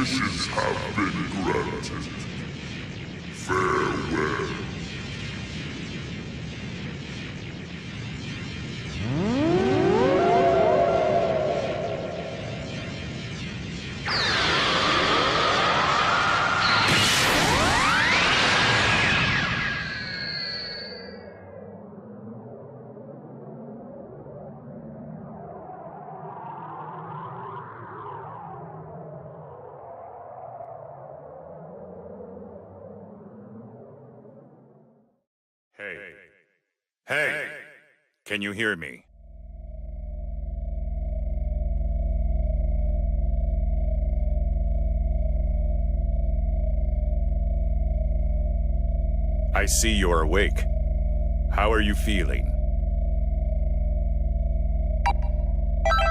wishes have been granted. Farewell. Hey! Can you hear me? I see you're awake. How are you feeling?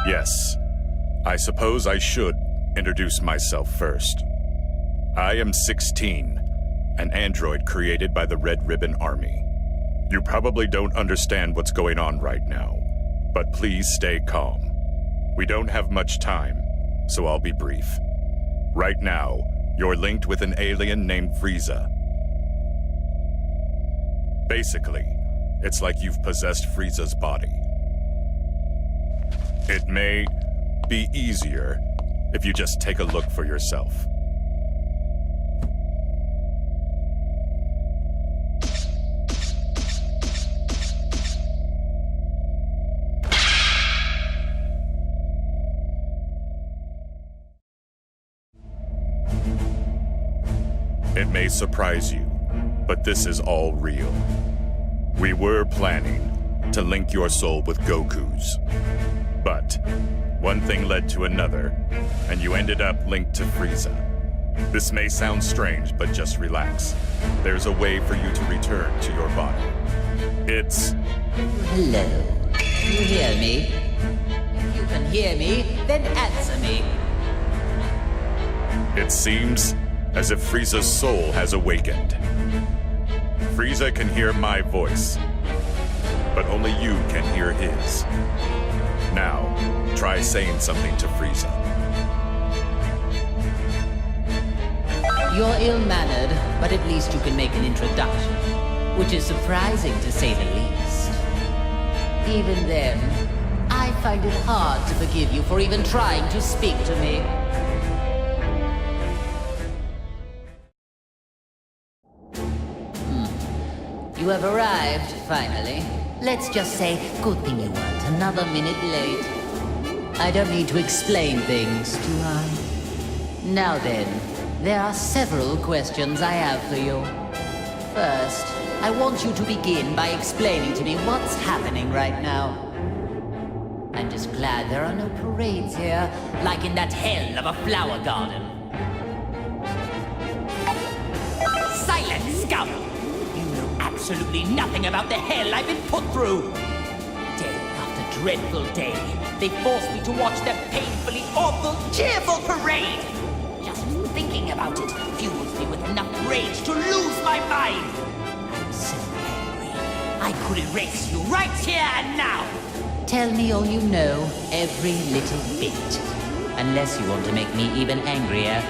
Yes. I suppose I should introduce myself first. I am 16, an android created by the Red Ribbon Army. You probably don't understand what's going on right now, but please stay calm. We don't have much time, so I'll be brief. Right now, you're linked with an alien named Frieza. Basically, it's like you've possessed Frieza's body. It may be easier if you just take a look for yourself. It may surprise you, but this is all real. We were planning to link your soul with Goku's. But one thing led to another, and you ended up linked to Frieza. This may sound strange, but just relax. There's a way for you to return to your body. It's... Hello. You hear me? If you can hear me, then answer me. It seems as if Frieza's soul has awakened. Frieza can hear my voice, but only you can hear his. Now, try saying something to Frieza. You're ill-mannered, but at least you can make an introduction, which is surprising to say the least. Even then, I find it hard to forgive you for even trying to speak to me. You have arrived, finally. Let's just say, good thing you weren't another minute late. I don't need to explain things, do I? Now then, there are several questions I have for you. First, I want you to begin by explaining to me what's happening right now. I'm just glad there are no parades here, like in that hell of a flower garden. Silence, scum! Absolutely nothing about the hell I've been put through. Day after dreadful day, they forced me to watch their painfully awful, cheerful parade. Just thinking about it fuels me with enough rage to lose my mind. I'm so angry, I could erase you right here and now. Tell me all you know, every little bit. Unless you want to make me even angrier.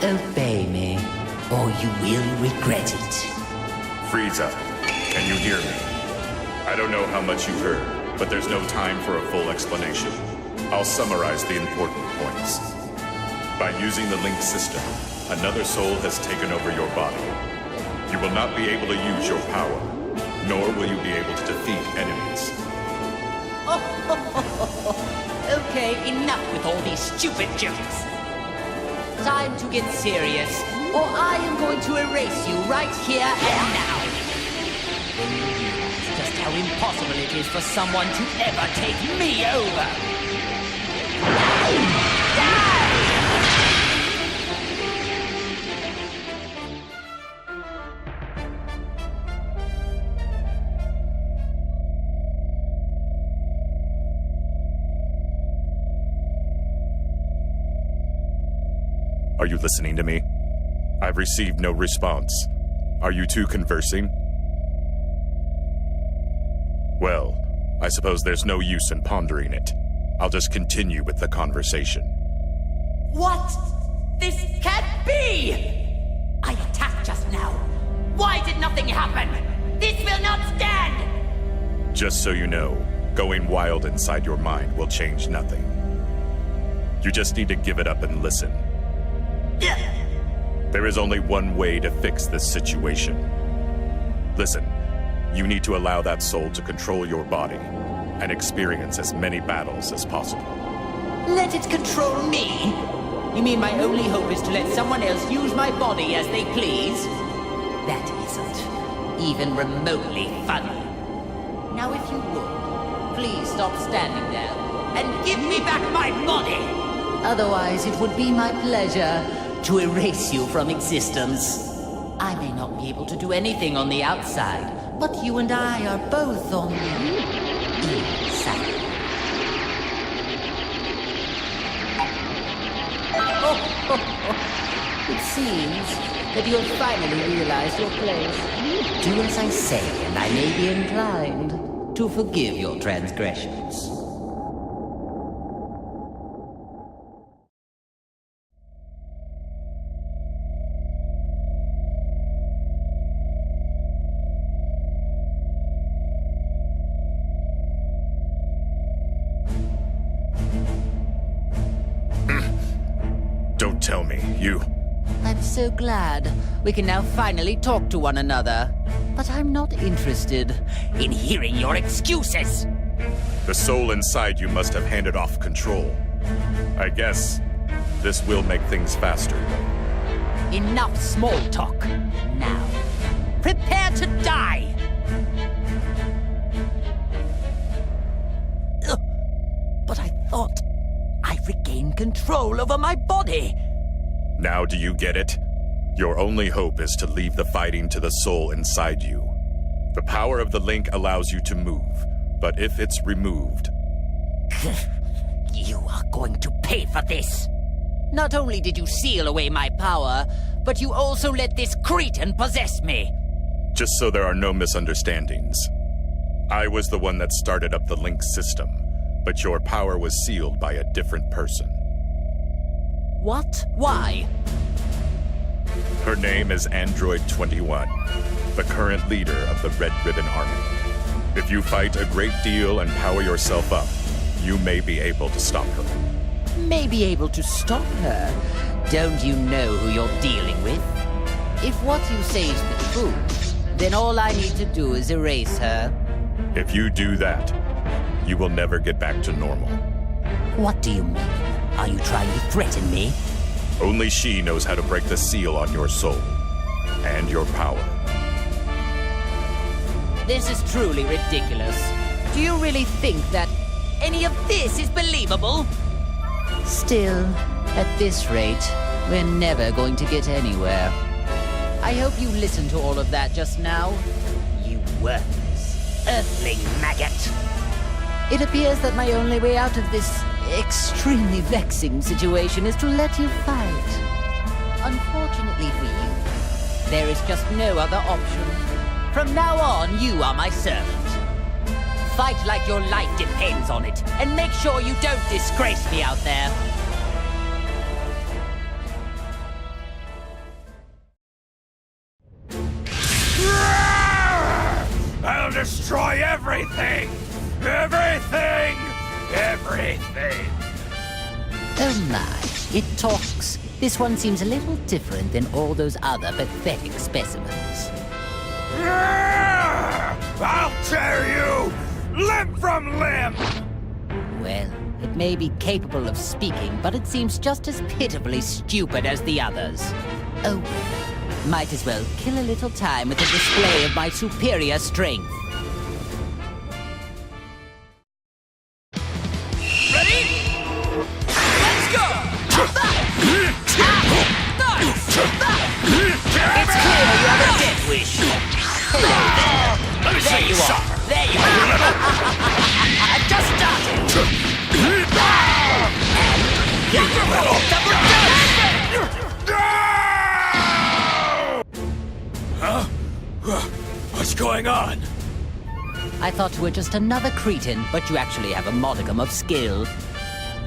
Obey me, or you will regret it. Frieza, can you hear me? I don't know how much you've heard, but there's no time for a full explanation. I'll summarize the important points. By using the link system, another soul has taken over your body. You will not be able to use your power, nor will you be able to defeat enemies. Okay, enough with all these stupid jokes. Time to get serious, or I am going to erase you right here and now. Then you realize just how impossible it is for someone to ever take me over. Are you listening to me? I've received no response. Are you two conversing? Well, I suppose there's no use in pondering it. I'll just continue with the conversation. What? This can't be! I attacked just now. Why did nothing happen? This will not stand! Just so you know, going wild inside your mind will change nothing. You just need to give it up and listen. There is only one way to fix this situation. Listen, you need to allow that soul to control your body and experience as many battles as possible. Let it control me? You mean my only hope is to let someone else use my body as they please? That isn't even remotely funny. Now if you would, please stop standing there and give me back my body! Otherwise, it would be my pleasure to erase you from existence. I may not be able to do anything on the outside, but you and I are both on the inside. It seems that you have finally realized your place. Do as I say, and I may be inclined to forgive your transgressions. Don't tell me, you... I'm so glad we can now finally talk to one another. But I'm not interested in hearing your excuses. The soul inside you must have handed off control. I guess this will make things faster. Enough small talk. Now, prepare to die! Ugh. But I thought I regained control over my body. Now do you get it? Your only hope is to leave the fighting to the soul inside you. The power of the link allows you to move, but if it's removed... You are going to pay for this. Not only did you seal away my power, but you also let this cretin possess me. Just so there are no misunderstandings. I was the one that started up the link system, but your power was sealed by a different person. What? Why? Her name is Android 21, the current leader of the Red Ribbon Army. If you fight a great deal and power yourself up, you may be able to stop her. May be able to stop her? Don't you know who you're dealing with? If what you say is the truth, then all I need to do is erase her. If you do that, you will never get back to normal. What do you mean? Are you trying to threaten me? Only she knows how to break the seal on your soul and your power. This is truly ridiculous. Do you really think that any of this is believable? Still, at this rate, we're never going to get anywhere. I hope you listened to all of that just now. You worthless, earthling maggot. It appears that my only way out of this extremely vexing situation is to let you fight. Unfortunately for you, there is just no other option. From now on, you are my servant. Fight like your life depends on it, and make sure you don't disgrace me out there. I'll destroy everything! Everything! Everything! Oh my, it talks. This one seems a little different than all those other pathetic specimens. I'll tear you limb from limb! Well, it may be capable of speaking, but it seems just as pitifully stupid as the others. Oh well, might as well kill a little time with a display of my superior strength. Ready? Let's go! It's clear you have a death wish. Hello there. Let me There see you are. suffer. There you are. I've just started. Huh? What's going on? I thought you were just another cretin, but you actually have a modicum of skill.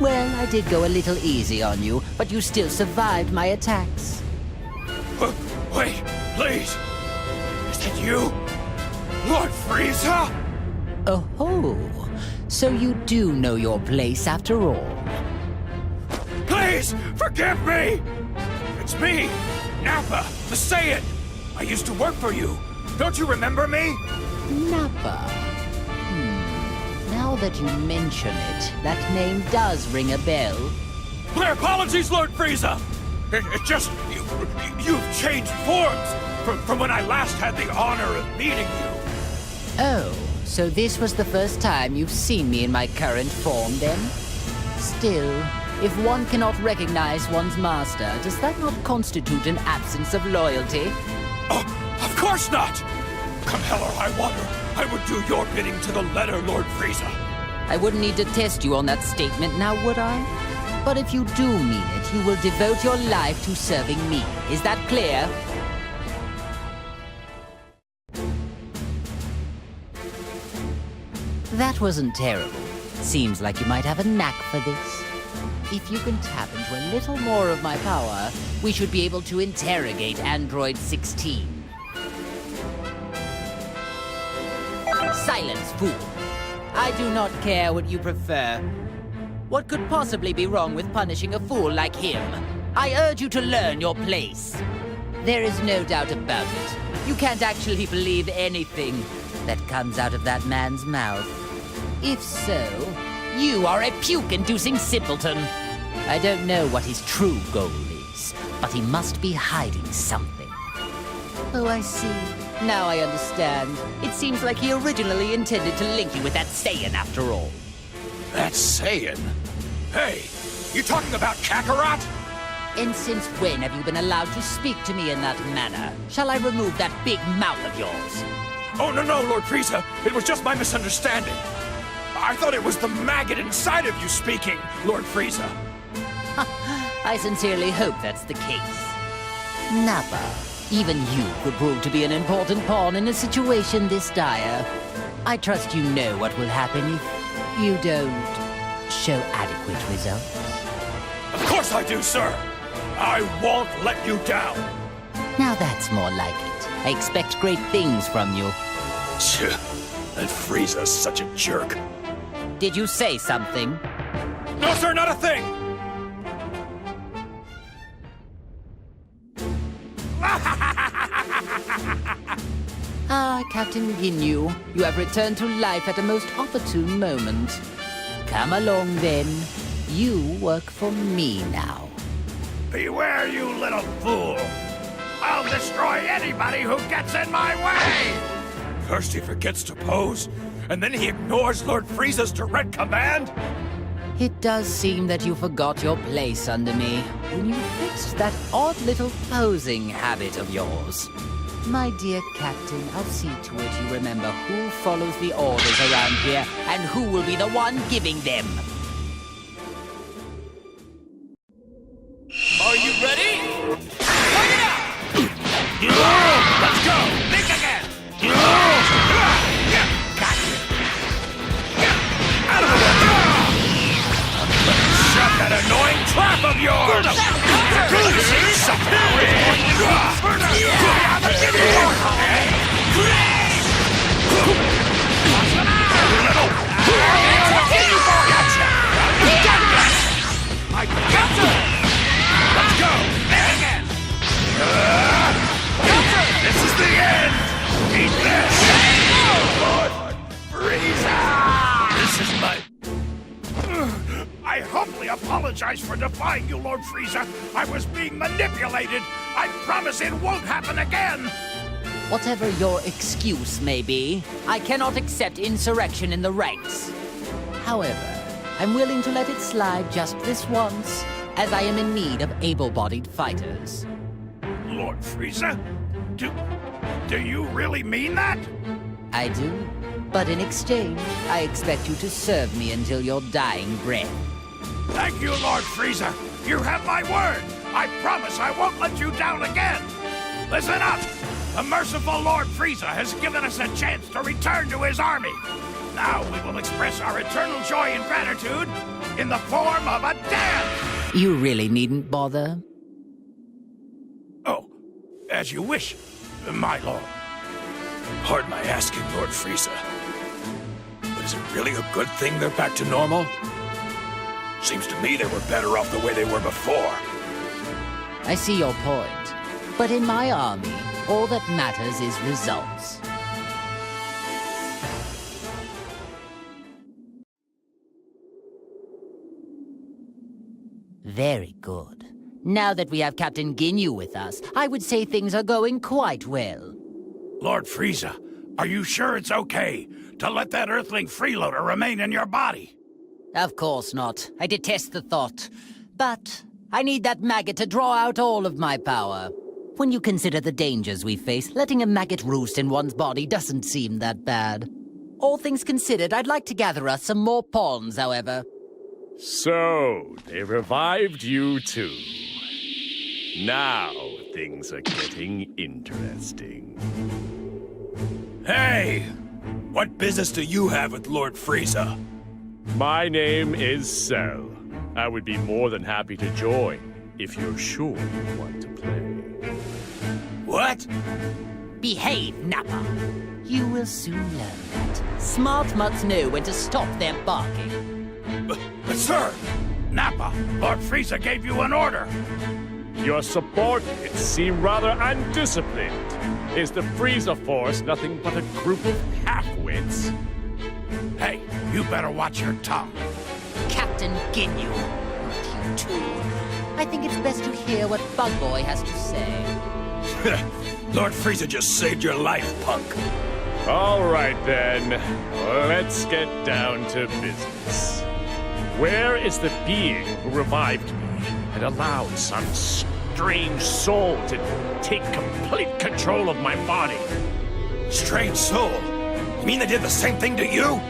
Well, I did go a little easy on you, but you still survived my attacks. Wait, please. Is it you? Lord Frieza? Oh, so you do know your place after all. Please, forgive me! It's me, Nappa, the Saiyan. I used to work for you. Don't you remember me? Nappa. Now that you mention it, that name does ring a bell. My apologies, Lord Frieza! It just... You've changed forms from when I last had the honor of meeting you. Oh, so this was the first time you've seen me in my current form, then? Still, if one cannot recognize one's master, does that not constitute an absence of loyalty? Oh, of course not! Come hell or high water, I would do your bidding to the letter, Lord Frieza. I wouldn't need to test you on that statement now, would I? But if you do mean it, you will devote your life to serving me. Is that clear? That wasn't terrible. Seems like you might have a knack for this. If you can tap into a little more of my power, we should be able to interrogate Android 16. Silence, fool. I do not care what you prefer. What could possibly be wrong with punishing a fool like him? I urge you to learn your place. There is no doubt about it. You can't actually believe anything that comes out of that man's mouth. If so, you are a puke-inducing simpleton. I don't know what his true goal is, but he must be hiding something. Oh, I see. Now I understand. It seems like he originally intended to link you with that Saiyan after all. That Saiyan? Hey, you talking about Kakarot? And since when have you been allowed to speak to me in that manner? Shall I remove that big mouth of yours? Oh, no, Lord Frieza. It was just my misunderstanding. I thought it was the maggot inside of you speaking, Lord Frieza. I sincerely hope that's the case. Nappa, even you could prove to be an important pawn in a situation this dire. I trust you know what will happen if you don't show adequate results. Of course I do, sir. I won't let you down. Now that's more like it. I expect great things from you. That Frieza's such a jerk. Did you say something? No, sir, not a thing! Ah, Captain Ginyu, you have returned to life at a most opportune moment. Come along, then. You work for me now. Beware, you little fool! I'll destroy anybody who gets in my way! First he forgets to pose, and then he ignores Lord Frieza's direct command? It does seem that you forgot your place under me when you fixed that odd little posing habit of yours. My dear Captain, I'll see to it you remember who follows the orders around here and who will be the one giving them. Are you ready? Fight it out! Let's go! Think again! Shut that annoying trap of yours! I got you! Let's go! Again! This is the end! Eat this! Lord Frieza! This is my... I humbly apologize for defying you, Lord Frieza. I was being manipulated. I promise it won't happen again. Whatever your excuse may be, I cannot accept insurrection in the ranks. However, I'm willing to let it slide just this once, as I am in need of able-bodied fighters. Lord Frieza? Do you really mean that? I do, but in exchange, I expect you to serve me until your dying breath. Thank you, Lord Frieza. You have my word. I promise I won't let you down again. Listen up. The merciful Lord Frieza has given us a chance to return to his army. Now we will express our eternal joy and gratitude in the form of a dance! You really needn't bother. Oh, as you wish, my lord. Pardon my asking, Lord Frieza. But is it really a good thing they're back to normal? Seems to me they were better off the way they were before. I see your point. But in my army, all that matters is results. Very good. Now that we have Captain Ginyu with us, I would say things are going quite well. Lord Frieza, are you sure it's okay to let that Earthling freeloader remain in your body? Of course not. I detest the thought. But I need that maggot to draw out all of my power. When you consider the dangers we face, letting a maggot roost in one's body doesn't seem that bad. All things considered, I'd like to gather us some more pawns, however. So, they revived you too. Now, things are getting interesting. Hey! What business do you have with Lord Frieza? My name is Cell. I would be more than happy to join, if you're sure you want to play. What? Behave, Nappa. You will soon learn that. Smart mutts know when to stop their barking. But sir, Nappa, Lord Frieza gave you an order. Your subordinates seem rather undisciplined. Is the Frieza Force nothing but a group of half-wits? Hey, you better watch your tongue. Captain Ginyu, not you too. I think it's best to hear what Bug Boy has to say. Lord Frieza just saved your life, punk. All right then, let's get down to business. Where is the being who revived me and allowed some strange soul to take complete control of my body? Strange soul? You mean they did the same thing to you?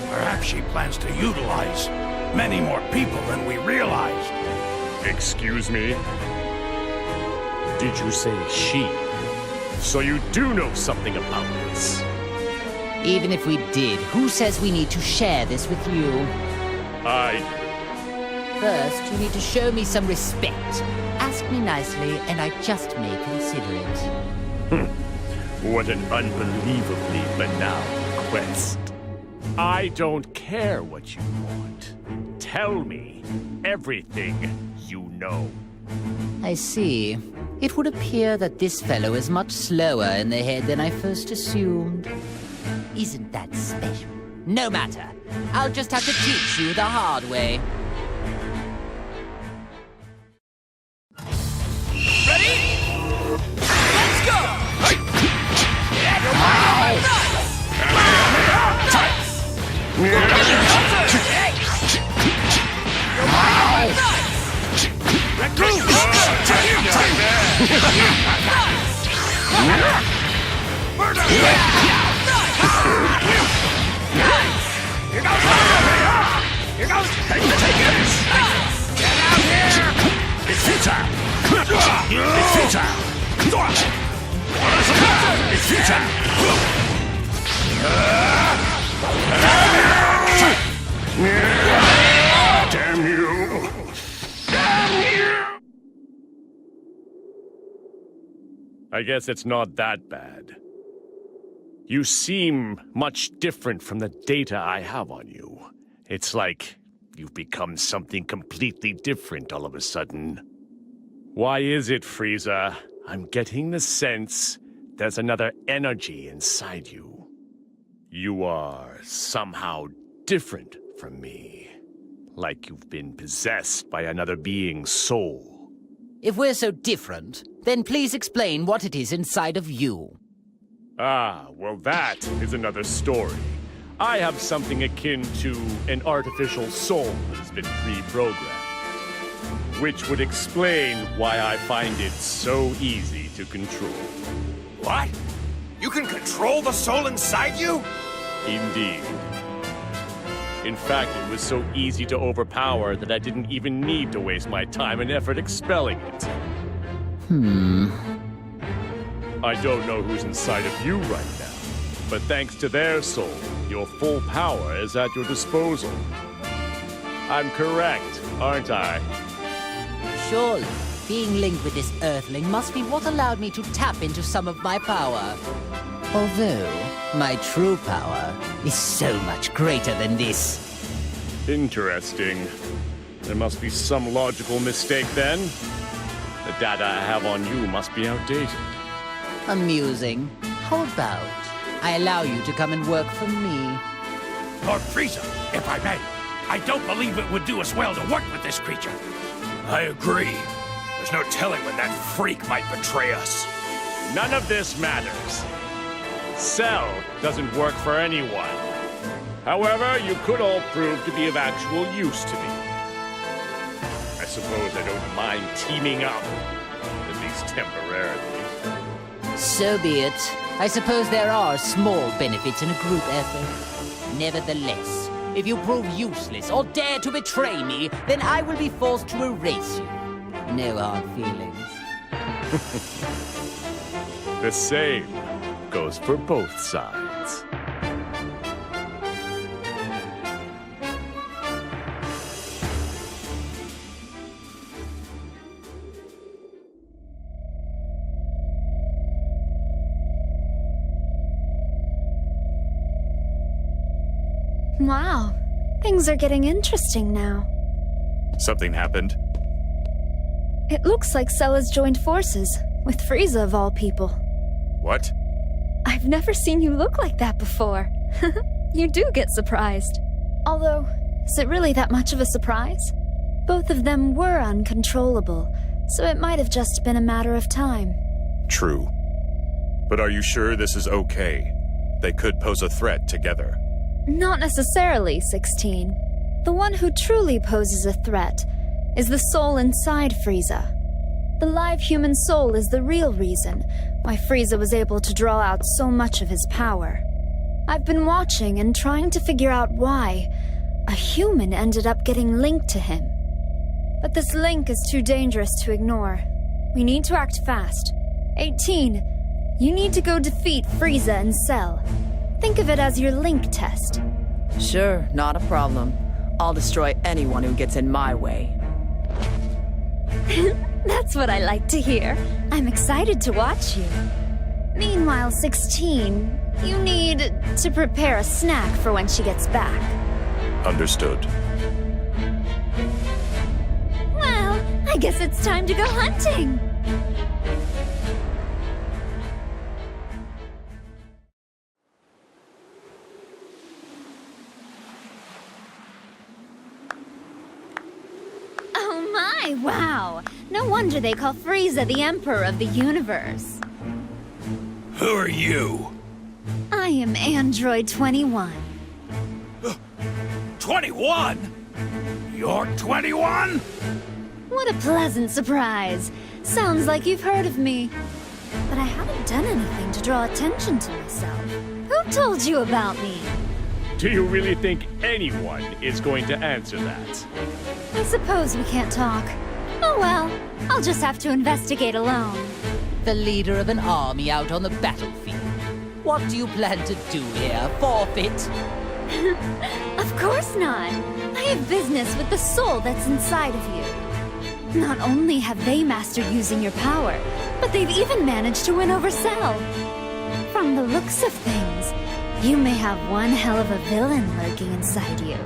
Perhaps she plans to utilize many more people than we realized. Excuse me? Did you say she? So you do know something about this? Even if we did, who says we need to share this with you? First, you need to show me some respect. Ask me nicely, and I just may consider it. What an unbelievably banal request. I don't care what you want. Tell me everything you know. I see. It would appear that this fellow is much slower in the head than I first assumed. Isn't that special? No matter. I'll just have to teach you the hard way. Ready? Let's go! Here goes! Take it! Get out here! It's futile! It's futile! It's futile! Damn you! Damn you! I guess it's not that bad. You seem much different from the data I have on you. It's like you've become something completely different all of a sudden. Why is it, Frieza? I'm getting the sense there's another energy inside you. You are somehow different from me. Like you've been possessed by another being's soul. If we're so different, then please explain what it is inside of you. Ah, well that is another story. I have something akin to an artificial soul that's been pre-programmed. Which would explain why I find it so easy to control. What? You can control the soul inside you? Indeed. In fact, it was so easy to overpower that I didn't even need to waste my time and effort expelling it. I don't know who's inside of you right now, but thanks to their soul, your full power is at your disposal. I'm correct, aren't I? Surely, being linked with this Earthling must be what allowed me to tap into some of my power. Although, my true power is so much greater than this. Interesting. There must be some logical mistake then. The data I have on you must be outdated. Amusing. How about I allow you to come and work for me? Lord Frieza, if I may, I don't believe it would do us well to work with this creature. I agree. There's no telling when that freak might betray us. None of this matters. Cell doesn't work for anyone. However, you could all prove to be of actual use to me. I suppose I don't mind teaming up, at least temporarily. So be it. I suppose there are small benefits in a group effort. Nevertheless, if you prove useless or dare to betray me, then I will be forced to erase you. No hard feelings. The same goes for both sides. Wow, things are getting interesting now. Something happened? It looks like Cell has joined forces, with Frieza of all people. What? I've never seen you look like that before. You do get surprised. Although, is it really that much of a surprise? Both of them were uncontrollable, so it might have just been a matter of time. True. But are you sure this is okay? They could pose a threat together. Not necessarily, 16. The one who truly poses a threat is the soul inside Frieza. The live human soul is the real reason why Frieza was able to draw out so much of his power. I've been watching and trying to figure out why a human ended up getting linked to him. But this link is too dangerous to ignore. We need to act fast. 18, you need to go defeat Frieza and Cell. Think of it as your link test. Sure, not a problem. I'll destroy anyone who gets in my way. That's what I like to hear. I'm excited to watch you. Meanwhile, 16, you need to prepare a snack for when she gets back. Understood. Well, I guess it's time to go hunting. Oh my, wow. No wonder they call Frieza the Emperor of the Universe. Who are you? I am Android 21. 21? You're 21? What a pleasant surprise. Sounds like you've heard of me. But I haven't done anything to draw attention to myself. Who told you about me? Do you really think anyone is going to answer that? I suppose we can't talk. Oh well, I'll just have to investigate alone. The leader of an army out on the battlefield. What do you plan to do here? Forfeit? Of course not. I have business with the soul that's inside of you. Not only have they mastered using your power, but they've even managed to win over Cell. From the looks of things, you may have one hell of a villain lurking inside you.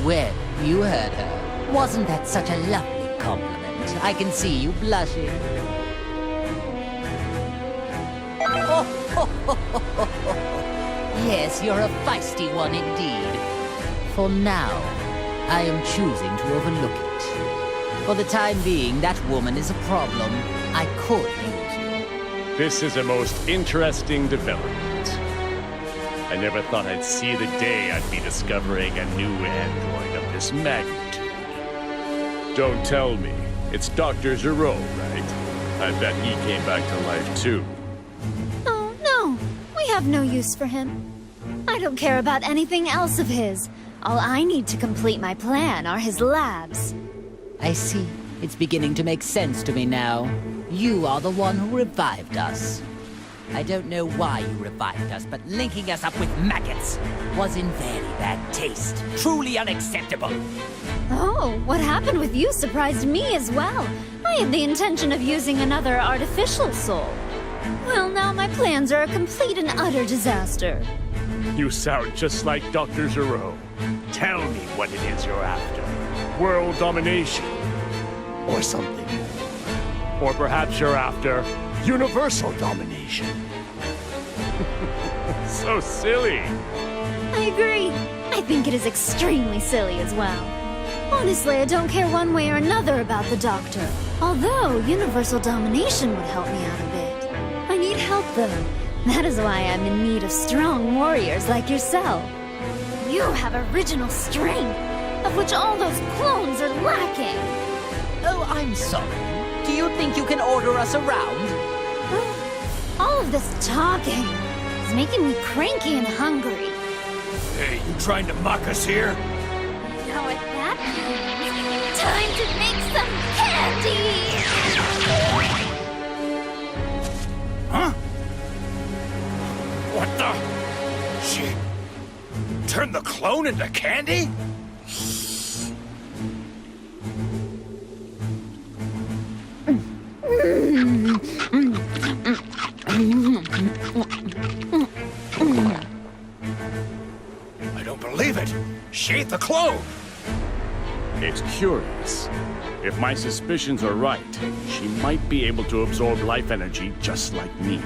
Well, you heard her. Wasn't that such a lovely compliment? I can see you blushing. Yes, you're a feisty one indeed. For now, I am choosing to overlook it. For the time being, that woman is a problem. I could use you. This is a most interesting development. I never thought I'd see the day I'd be discovering a new android of this magnitude. Don't tell me. It's Dr. Gero, right? I bet he came back to life too. Oh, no. We have no use for him. I don't care about anything else of his. All I need to complete my plan are his labs. I see. It's beginning to make sense to me now. You are the one who revived us. I don't know why you revived us, but linking us up with maggots was in very bad taste. Truly unacceptable. Oh, what happened with you surprised me as well. I had the intention of using another artificial soul. Well, now my plans are a complete and utter disaster. You sound just like Dr. Zero. Tell me what it is you're after. World domination. Or something more. Or perhaps you're after universal domination. So silly. I agree. I think it is extremely silly as well. Honestly, I don't care one way or another about the Doctor. Although universal domination would help me out a bit. I need help though. That is why I'm in need of strong warriors like yourself. You have original strength, of which all those clones are lacking. Oh, I'm sorry. Do you think you can order us around? All of this talking is making me cranky and hungry. Hey, you trying to mock us here? You know what that means? Time to make some candy! Huh? What the? She turned the clone into candy? I don't believe it. She ate the clone. It's curious. If my suspicions are right, she might be able to absorb life energy just like me.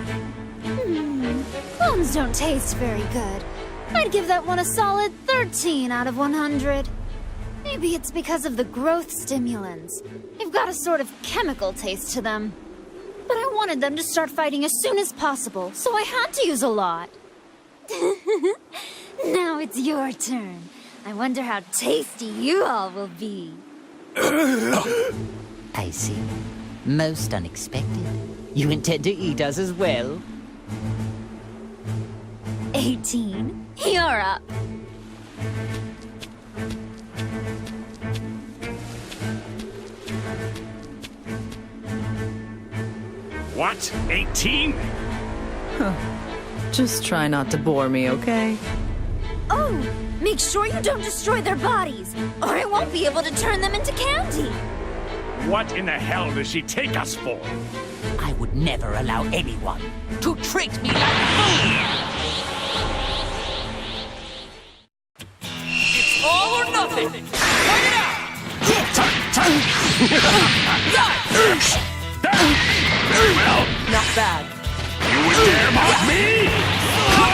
Clones don't taste very good. I'd give that one a solid 13 out of 100. Maybe it's because of the growth stimulants. They've got a sort of chemical taste to them. But I wanted them to start fighting as soon as possible, so I had to use a lot. Now it's your turn. I wonder how tasty you all will be. I see. Most unexpected. You intend to eat us as well? 18. You're up. What? 18? Just try not to bore me, okay? Oh, make sure you don't destroy their bodies, or I won't be able to turn them into candy. What in the hell does she take us for? I would never allow anyone to treat me like food! It's all or nothing! Fight it out! Very well. Not bad. You would dare mock me?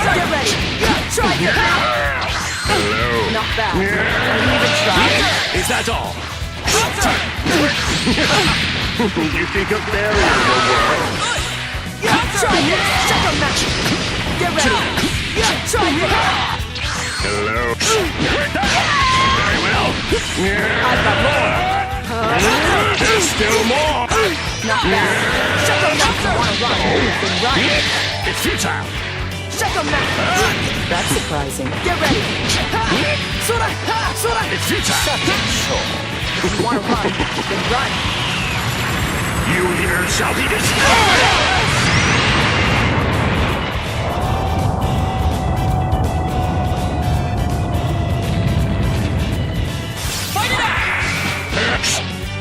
Get ready! Try it! Hello. Not bad. Can you even try it? Is that all? You think a barrier will work? Try it! Check them out! Get ready! Try it! Hello. Very well. I've got more! There's still more. Not bad. Check them out! You wanna run? Then run! It's futile. Check them out! That's surprising. Get ready! Sora! Sora! It's futile. Shut it! If you wanna run, then run! You here shall be destroyed.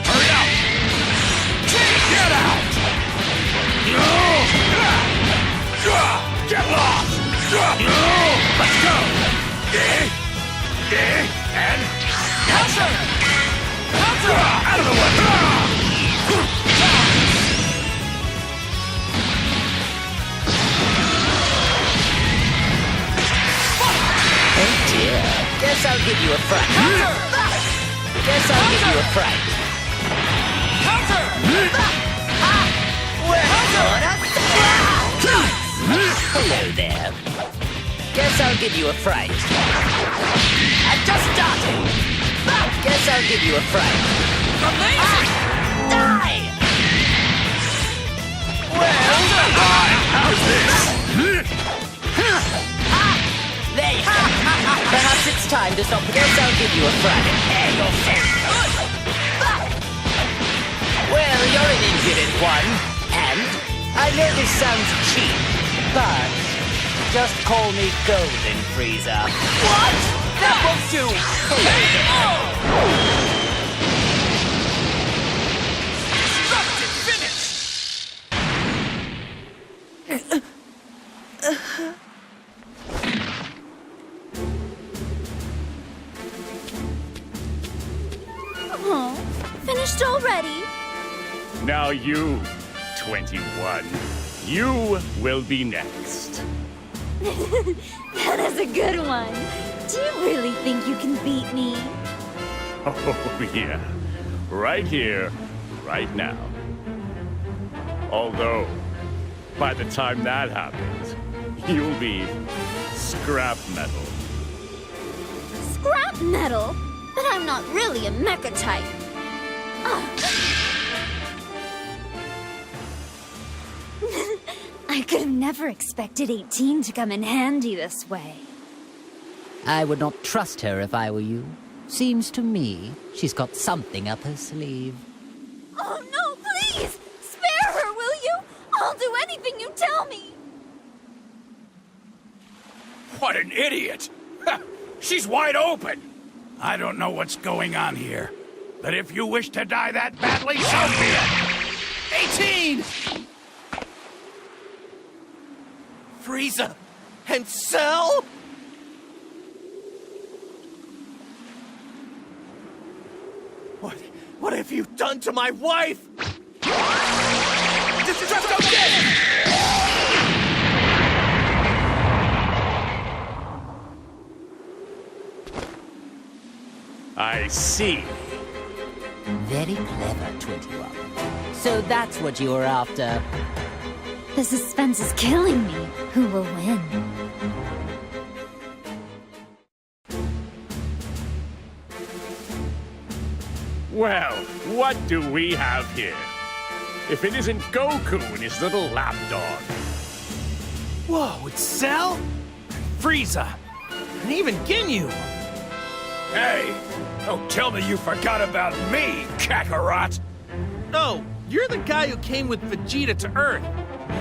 Hurry up! Get out! No! Get lost! No! Let's go! And... Counter! Counter! Out of the way! Oh dear. Guess I'll give you a fright. Guess I'll give you a fright. Hello there. Guess I'll give you a fright. I've just started. Guess I'll give you a fright. Amazing! Die! Well, how's this? there you go. Perhaps it's time to stop. Guess I'll give you a fright. Air yourself. Well, you're an injured one. And I know this sounds cheap, But just call me Golden Frieza. What? That won't do! Oh, finished already? Now you, 21. You will be next. That is a good one. Do you really think you can beat me? Oh, yeah. Right here, right now. Although, by the time that happens, you'll be scrap metal. Scrap metal? But I'm not really a mecha type. I could have never expected 18 to come in handy this way. I would not trust her if I were you. Seems to me she's got something up her sleeve. Oh no, please! Spare her, will you? I'll do anything you tell me. What an idiot! She's wide open! I don't know what's going on here, but if you wish to die that badly, so be it! 18! Frieza and Cell? What have you done to my wife? Just don't get it! I see. Very clever, 21. So that's what you were after. The suspense is killing me. Who will win? Well, what do we have here? If it isn't Goku and his little lapdog. Whoa, it's Cell? Frieza. And even Ginyu. Hey, don't tell me you forgot about me, Kakarot! No, you're the guy who came with Vegeta to Earth.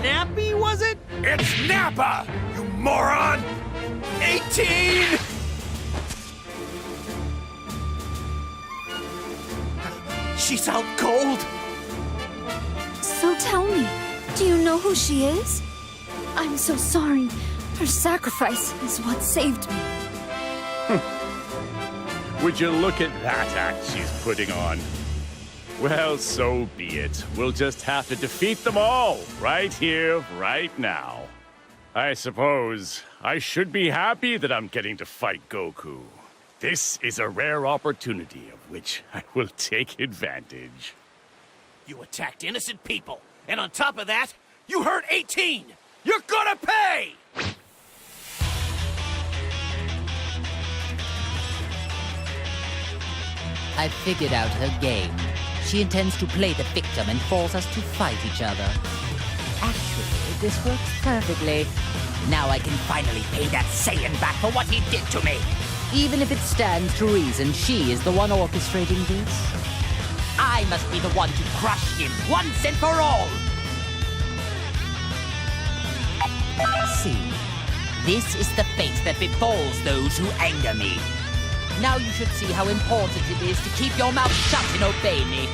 Nappy, was it? It's Nappa, you moron! 18! She's out cold. So tell me, do you know who she is? I'm so sorry. Her sacrifice is what saved me. Would you look at that act she's putting on? Well, so be it. We'll just have to defeat them all, right here, right now. I suppose I should be happy that I'm getting to fight Goku. This is a rare opportunity of which I will take advantage. You attacked innocent people, and on top of that, you hurt 18! You're gonna pay! I figured out her game. She intends to play the victim and force us to fight each other. Actually, this works perfectly. Now I can finally pay that Saiyan back for what he did to me. Even if it stands to reason she is the one orchestrating this. I must be the one to crush him once and for all. See, this is the fate that befalls those who anger me. Now you should see how important it is to keep your mouth shut and obey me.